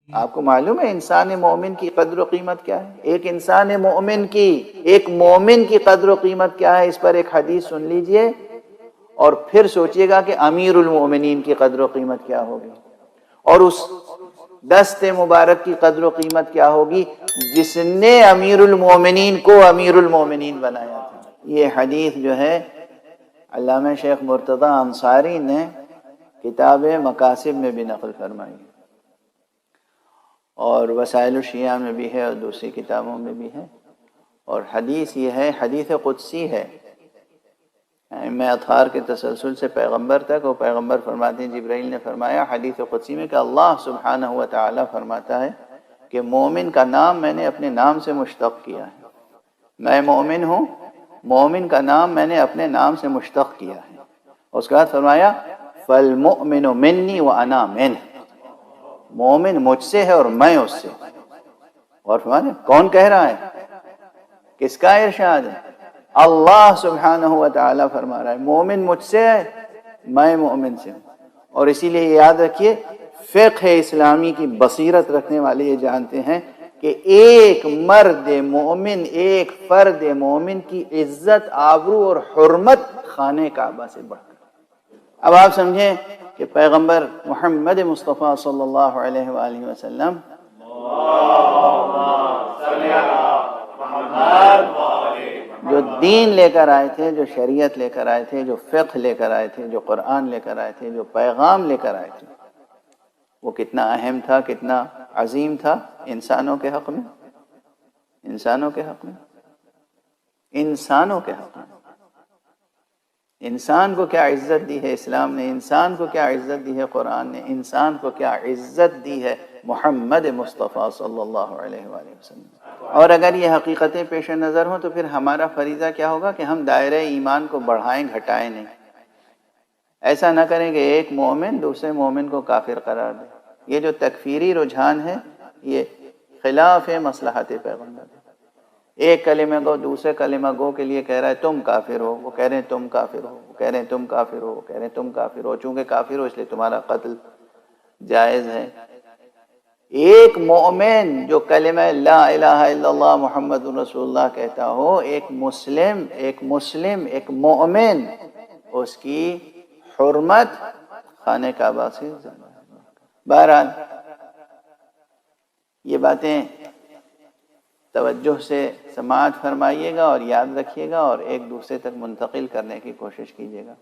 آپ کو معلوم ہے انسان مومن کی قدر و قیمت کیا ہے؟ ایک مومن کی قدر و قیمت کیا ہے؟ اس پر ایک حدیث سن لیجئے اور پھر سوچئے گا کہ امیر المومنین کی قدر و قیمت کیا ہوگی، اور اس دست مبارک کی قدر و قیمت کیا ہوگی جس نے امیر المومنین کو امیر المومنین بنایا تھا۔ یہ حدیث جو ہے علامہ شیخ مرتضی انصاری نے کتاب مقاصد میں بھی نقل فرمائی، اور وسائل الشیعہ میں بھی ہے اور دوسری کتابوں میں بھی ہے، اور حدیث یہ ہے، حدیث قدسی ہے، میں اطہار کے تسلسل سے پیغمبر تک، وہ پیغمبر فرماتے ہیں جبرائیل نے فرمایا حدیث قدسی میں کہ اللہ سبحانہ و تعالی فرماتا ہے کہ مومن کا نام میں نے اپنے نام سے مشتق کیا ہے، میں مومن ہوں، مومن کا نام میں نے اپنے نام سے مشتق کیا ہے۔ اس کے بعد فرمایا فالمؤمن منی وانا منہ، مومن مجھ سے ہے اور میں اس سے۔ اور فرمایا کون کہہ رہا ہے؟ کس کا ارشاد ہے؟ اللہ سبحانہ و تعالی فرما رہا ہے مومن مجھ سے ہے، میں مومن سے ہوں۔ اور اسی لیے یاد رکھیے فقہ اسلامی کی بصیرت رکھنے والے یہ جانتے ہیں کہ ایک مرد مومن، ایک فرد مومن کی عزت، آبرو اور حرمت خانہ کعبہ سے بڑھ کر۔ اب آپ سمجھیں کہ پیغمبر محمد مصطفیٰ صلی اللہ علیہ وآلہ وسلم جو دین لے کر آئے تھے، جو شریعت لے کر آئے تھے، جو فقہ لے کر آئے تھے، جو قرآن لے کر آئے تھے، جو پیغام لے کر آئے تھے، وہ کتنا اہم تھا، کتنا عظیم تھا انسانوں کے حق میں، انسانوں کے حق میں، انسانوں کے حق میں۔ انسان کو کیا عزت دی ہے اسلام نے، انسان کو کیا عزت دی ہے قرآن نے، انسان کو کیا عزت دی ہے محمد مصطفیٰ صلی اللہ علیہ وآلہ وسلم۔ اور اگر یہ حقیقتیں پیش نظر ہوں تو پھر ہمارا فریضہ کیا ہوگا کہ ہم دائرہ ایمان کو بڑھائیں گھٹائیں نہیں۔ ایسا نہ کریں کہ ایک مومن دوسرے مومن کو کافر قرار دے۔ یہ جو تکفیری رجحان ہے یہ خلاف مصلحت پیغمبر ہے۔ ایک کلمہ گو دوسرے کلمہ گو کے لیے کہہ رہا ہے تم کافر ہو، وہ کہہ رہے ہیں تم کافر ہو، وہ کہہ رہے ہیں تم کافر ہو، وہ کہہ رہے ہیں تم کافر ہو، چونکہ کافر ہو اس لیے تمہارا قتل جائز ہے۔ ایک مومن جو کلمہ لا الہ الا اللہ محمد رسول اللہ کہتا ہو، ایک مسلم ایک مومن، اس کی حرمت خانہ کعبہ سے زیادہ ہے۔ بہرحال یہ باتیں توجہ سے سماعت فرمائیے گا اور یاد رکھیے گا اور ایک دوسرے تک منتقل کرنے کی کوشش کیجیے گا۔